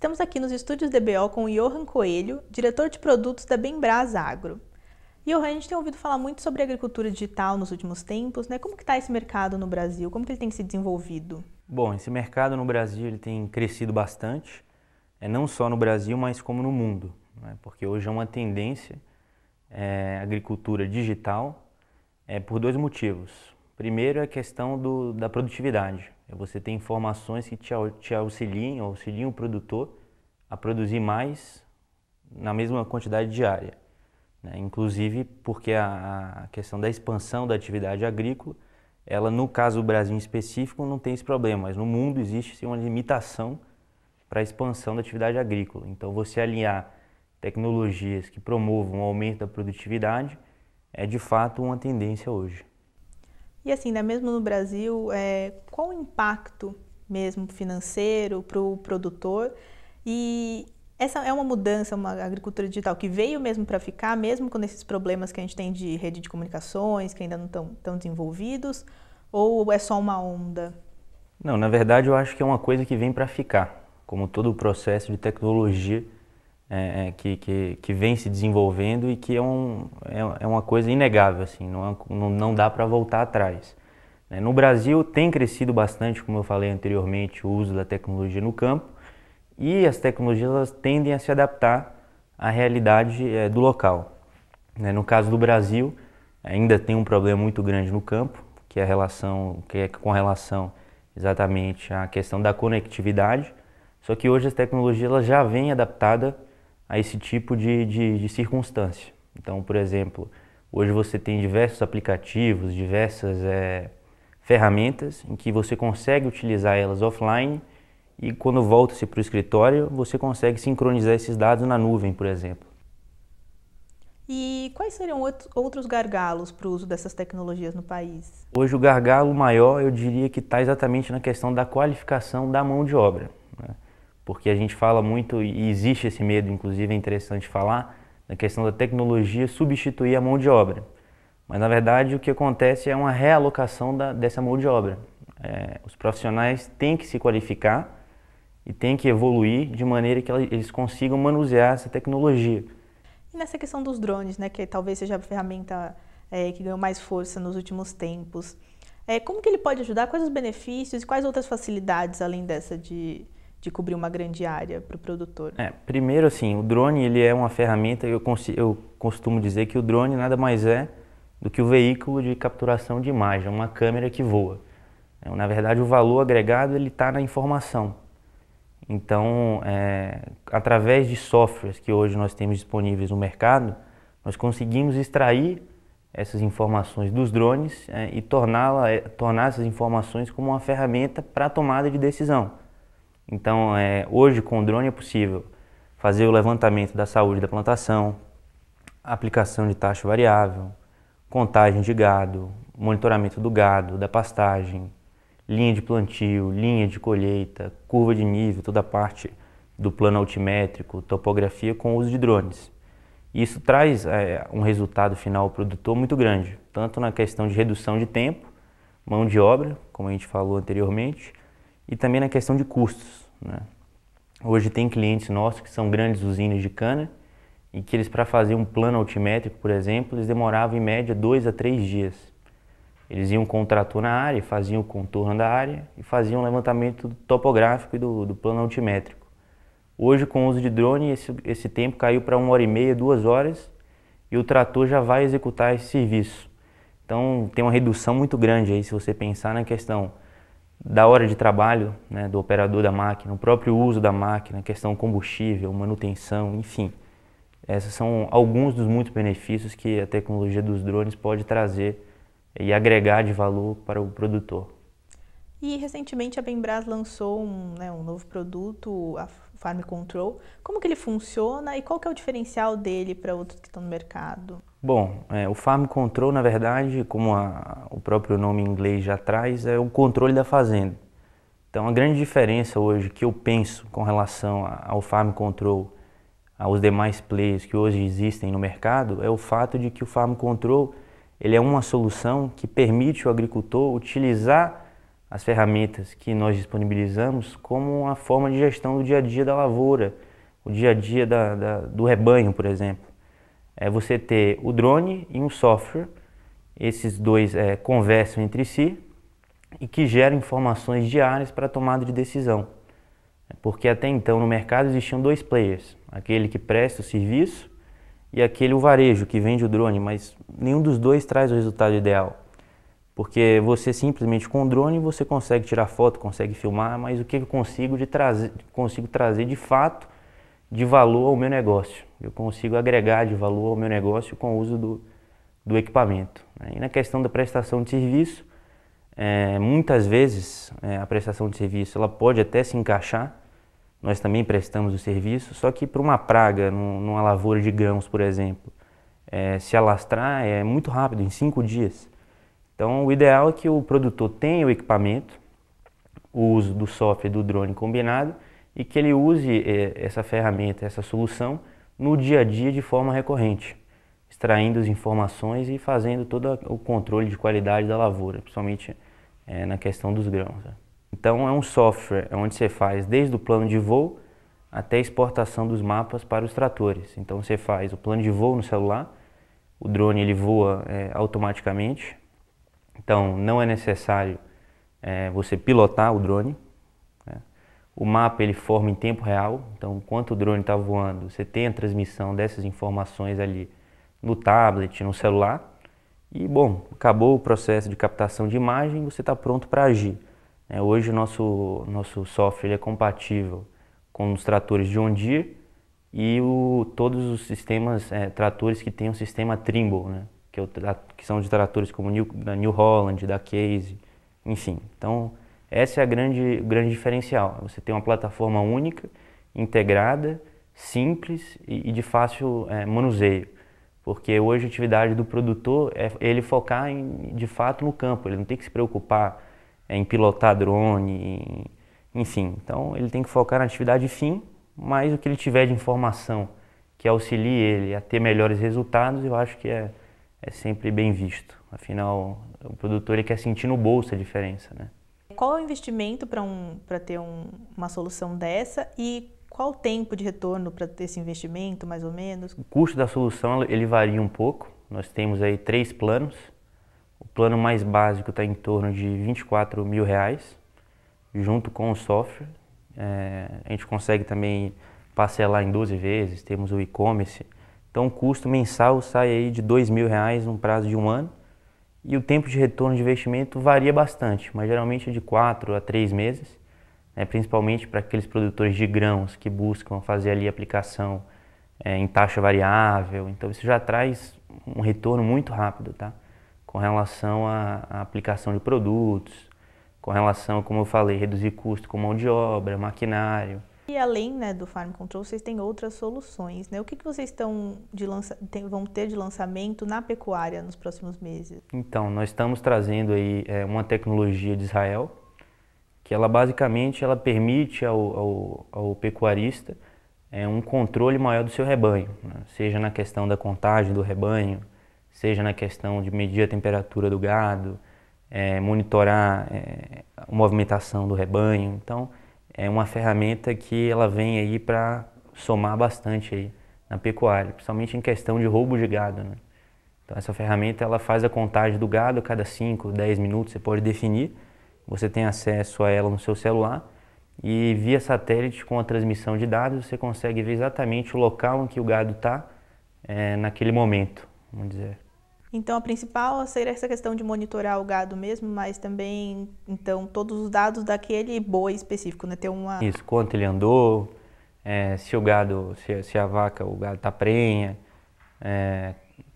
Estamos aqui nos estúdios DBO com o Johan Coelho, diretor de produtos da Bembraz Agro. Johan, a gente tem ouvido falar muito sobre agricultura digital nos últimos tempos, né? Como que está esse mercado no Brasil? Como que ele tem se desenvolvido? Bom, esse mercado no Brasil ele tem crescido bastante, não só no Brasil, mas como no mundo, né? Porque hoje é uma tendência a agricultura digital por dois motivos. Primeiro é a questão da produtividade. Você tem informações que te auxiliam o produtor a produzir mais na mesma quantidade diária, né? Inclusive porque a questão da expansão da atividade agrícola, ela no caso do Brasil em específico não tem esse problema, mas no mundo existe sim uma limitação para a expansão da atividade agrícola. Então você alinhar tecnologias que promovam o aumento da produtividade é de fato uma tendência hoje. E assim, né, mesmo no Brasil, qual o impacto mesmo financeiro para o produtor? E essa é uma mudança, uma agricultura digital que veio mesmo para ficar, mesmo com esses problemas que a gente tem de rede de comunicações, que ainda não estão tão desenvolvidos, ou é só uma onda? Não, na verdade eu acho que é uma coisa que vem para ficar, como todo o processo de tecnologia que vem se desenvolvendo e que é uma coisa inegável, assim, não dá para voltar atrás. No Brasil tem crescido bastante, como eu falei anteriormente, o uso da tecnologia no campo e as tecnologias elas tendem a se adaptar à realidade do local. No caso do Brasil, ainda tem um problema muito grande no campo, que é com relação exatamente à questão da conectividade, só que hoje as tecnologias elas já vêm adaptadas a esse tipo de circunstância. Então, por exemplo, hoje você tem diversos aplicativos, diversas ferramentas em que você consegue utilizar elas offline e quando volta-se para o escritório, você consegue sincronizar esses dados na nuvem, por exemplo. E quais seriam outros gargalos para o uso dessas tecnologias no país? Hoje o gargalo maior, eu diria que está exatamente na questão da qualificação da mão de obra, né? Porque a gente fala muito, e existe esse medo, inclusive é interessante falar, na questão da tecnologia substituir a mão de obra. Mas na verdade o que acontece é uma realocação dessa mão de obra. Os profissionais têm que se qualificar e têm que evoluir de maneira que eles consigam manusear essa tecnologia. E nessa questão dos drones, né, que talvez seja a ferramenta que ganhou mais força nos últimos tempos, como que ele pode ajudar? Quais os benefícios e quais outras facilidades além dessa de cobrir uma grande área para o produtor? Primeiro, assim, o drone ele é uma ferramenta, eu costumo dizer que o drone nada mais é do que o veículo de capturação de imagem, uma câmera que voa. Na verdade, o valor agregado ele está na informação. Então, através de softwares que hoje nós temos disponíveis no mercado, nós conseguimos extrair essas informações dos drones e tornar essas informações como uma ferramenta para a tomada de decisão. Então, hoje com o drone é possível fazer o levantamento da saúde da plantação, aplicação de taxa variável, contagem de gado, monitoramento do gado, da pastagem, linha de plantio, linha de colheita, curva de nível, toda a parte do plano altimétrico, topografia com o uso de drones. Isso traz um resultado final ao produtor muito grande, tanto na questão de redução de tempo, mão de obra, como a gente falou anteriormente, e também na questão de custos, né? Hoje tem clientes nossos que são grandes usinas de cana e que eles para fazer um plano altimétrico, por exemplo, eles demoravam em média 2 a 3 dias. Eles iam com o trator na área, faziam o contorno da área e faziam o levantamento topográfico e do plano altimétrico. Hoje, com o uso de drone, esse tempo caiu para 1h30, 2 horas e o trator já vai executar esse serviço. Então, tem uma redução muito grande aí se você pensar na questão da hora de trabalho, né, do operador da máquina, o próprio uso da máquina, questão combustível, manutenção, enfim. Esses são alguns dos muitos benefícios que a tecnologia dos drones pode trazer e agregar de valor para o produtor. E recentemente a Bembraz lançou um novo produto, a Farm Control. Como que ele funciona e qual que é o diferencial dele para outros que estão no mercado? Bom, o Farm Control, na verdade, como o próprio nome em inglês já traz, é o controle da fazenda. Então, a grande diferença hoje que eu penso com relação ao Farm Control, aos demais players que hoje existem no mercado, é o fato de que o Farm Control ele é uma solução que permite o agricultor utilizar as ferramentas que nós disponibilizamos como uma forma de gestão do dia a dia da lavoura, o dia a dia do rebanho, por exemplo. É você ter o drone e um software, esses dois conversam entre si e que geram informações diárias para a tomada de decisão. Porque até então no mercado existiam dois players, aquele que presta o serviço e aquele o varejo que vende o drone, mas nenhum dos dois traz o resultado ideal. Porque você simplesmente com o drone você consegue tirar foto, consegue filmar, mas o que eu consigo trazer de fato de valor ao meu negócio. Eu consigo agregar de valor ao meu negócio com o uso do equipamento. E na questão da prestação de serviço, muitas vezes a prestação de serviço ela pode até se encaixar, nós também prestamos o serviço, só que para uma praga, numa lavoura de grãos, por exemplo, se alastrar é muito rápido, em 5 dias. Então o ideal é que o produtor tenha o equipamento, o uso do software e do drone combinado e que ele use essa ferramenta, essa solução no dia a dia de forma recorrente, extraindo as informações e fazendo todo o controle de qualidade da lavoura, principalmente na questão dos grãos. Então é um software onde você faz desde o plano de voo até a exportação dos mapas para os tratores. Então você faz o plano de voo no celular, o drone ele voa automaticamente, então não é necessário você pilotar o drone. O mapa ele forma em tempo real, então enquanto o drone está voando, você tem a transmissão dessas informações ali no tablet, no celular. E bom, acabou o processo de captação de imagem, você está pronto para agir. Hoje o nosso software ele é compatível com os tratores John Deere e todos os sistemas, tratores que têm o sistema Trimble, né? Que são de tratores como da New Holland, da Case, enfim. Então, essa é o grande diferencial. Você tem uma plataforma única, integrada, simples e de fácil manuseio. Porque hoje a atividade do produtor é ele focar de fato no campo, ele não tem que se preocupar em pilotar drone, enfim. Então ele tem que focar na atividade fim, mas o que ele tiver de informação que auxilie ele a ter melhores resultados, eu acho que é sempre bem visto. Afinal, o produtor ele quer sentir no bolso a diferença, né? Qual é o investimento para ter uma solução dessa e qual o tempo de retorno para ter esse investimento, mais ou menos? O custo da solução ele varia um pouco. Nós temos aí 3 planos. O plano mais básico está em torno de R$24 mil, junto com o software. A gente consegue também parcelar em 12 vezes, temos o e-commerce. Então o custo mensal sai aí de R$2 mil num prazo de 1 ano. E o tempo de retorno de investimento varia bastante, mas geralmente é de 4 a 3 meses, principalmente para aqueles produtores de grãos que buscam fazer ali aplicação em taxa variável. Então isso já traz um retorno muito rápido, tá? Com relação à aplicação de produtos, com relação, como eu falei, reduzir custo com mão de obra, maquinário. E além, né, do Farm Control, vocês têm outras soluções, né? O que vocês vão ter de lançamento na pecuária nos próximos meses? Então, nós estamos trazendo aí uma tecnologia de Israel, que ela basicamente permite ao pecuarista um controle maior do seu rebanho, né? Seja na questão da contagem do rebanho, seja na questão de medir a temperatura do gado, monitorar a movimentação do rebanho. Então, é uma ferramenta que ela vem aí para somar bastante aí na pecuária, principalmente em questão de roubo de gado, né? Então essa ferramenta ela faz a contagem do gado a cada 5, 10 minutos, você pode definir, você tem acesso a ela no seu celular e via satélite com a transmissão de dados você consegue ver exatamente o local em que o gado está naquele momento, vamos dizer. Então, a principal seria essa questão de monitorar o gado mesmo, mas também, então, todos os dados daquele boi específico, né? Ter uma... Isso, quanto ele andou, se o gado, se a vaca, o gado está prenha,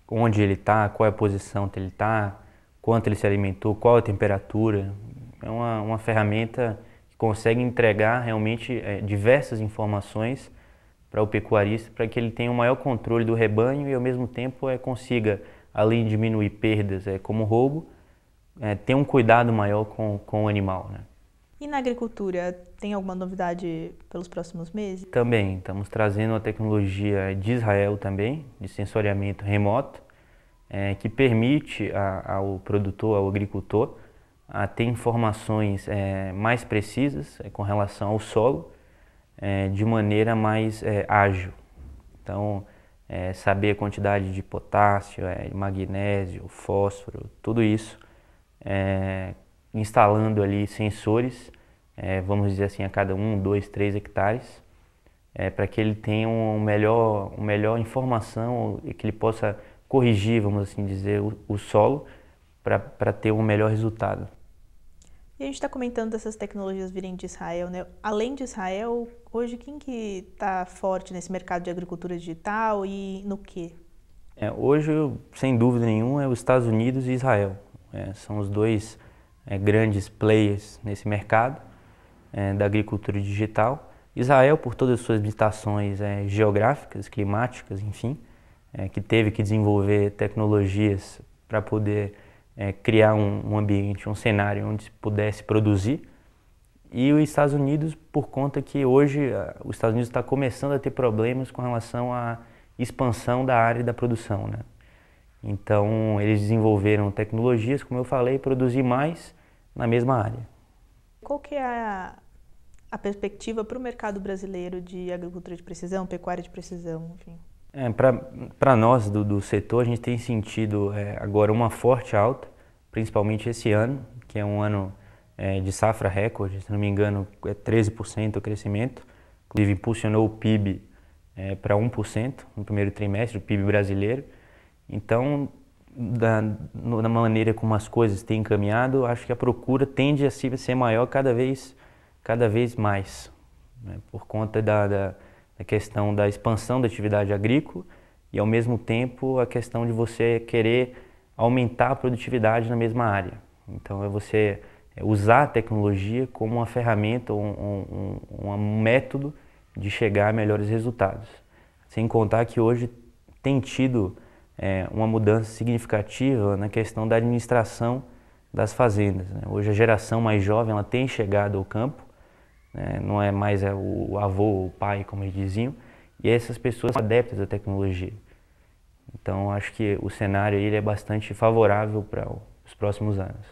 onde ele está, qual é a posição que ele está, quanto ele se alimentou, qual a temperatura. É uma ferramenta que consegue entregar realmente diversas informações para o pecuarista, para que ele tenha um maior controle do rebanho e, ao mesmo tempo, consiga, além de diminuir perdas como roubo, ter um cuidado maior com o animal, né? E na agricultura, tem alguma novidade pelos próximos meses? Também, estamos trazendo uma tecnologia de Israel também, de sensoriamento remoto, que permite ao produtor, ao agricultor, a ter informações mais precisas com relação ao solo de maneira mais ágil. Então, saber a quantidade de potássio, magnésio, fósforo, tudo isso, instalando ali sensores, vamos dizer assim, a cada 1, 2, 3 hectares, para que ele tenha uma melhor informação e que ele possa corrigir, vamos assim dizer, o solo para ter um melhor resultado. E a gente está comentando dessas tecnologias virem de Israel, né? Além de Israel, hoje quem que está forte nesse mercado de agricultura digital e no quê? Hoje, sem dúvida nenhuma, é os Estados Unidos e Israel. São os dois grandes players nesse mercado da agricultura digital. Israel, por todas as suas limitações geográficas, climáticas, enfim, que teve que desenvolver tecnologias para poder criar um ambiente, um cenário onde se pudesse produzir. E os Estados Unidos, por conta que hoje os Estados Unidos está começando a ter problemas com relação à expansão da área da produção, né? Então, eles desenvolveram tecnologias, como eu falei, produzir mais na mesma área. Qual que é a perspectiva para o mercado brasileiro de agricultura de precisão, pecuária de precisão, enfim? Para nós do setor, a gente tem sentido agora uma forte alta, principalmente esse ano, que é um ano de safra recorde, se não me engano, 13% o crescimento, inclusive impulsionou o PIB para 1% no primeiro trimestre, o PIB brasileiro. Então, da maneira como as coisas têm encaminhado, acho que a procura tende a ser maior cada vez mais, né, por conta da questão da expansão da atividade agrícola e, ao mesmo tempo, a questão de você querer aumentar a produtividade na mesma área. Então, é você usar a tecnologia como uma ferramenta, um método de chegar a melhores resultados. Sem contar que hoje tem tido uma mudança significativa na questão da administração das fazendas, né? Hoje a geração mais jovem ela tem chegado ao campo, não é mais o avô, o pai, como eles diziam, e essas pessoas são adeptas à tecnologia. Então, acho que o cenário ele é bastante favorável para os próximos anos.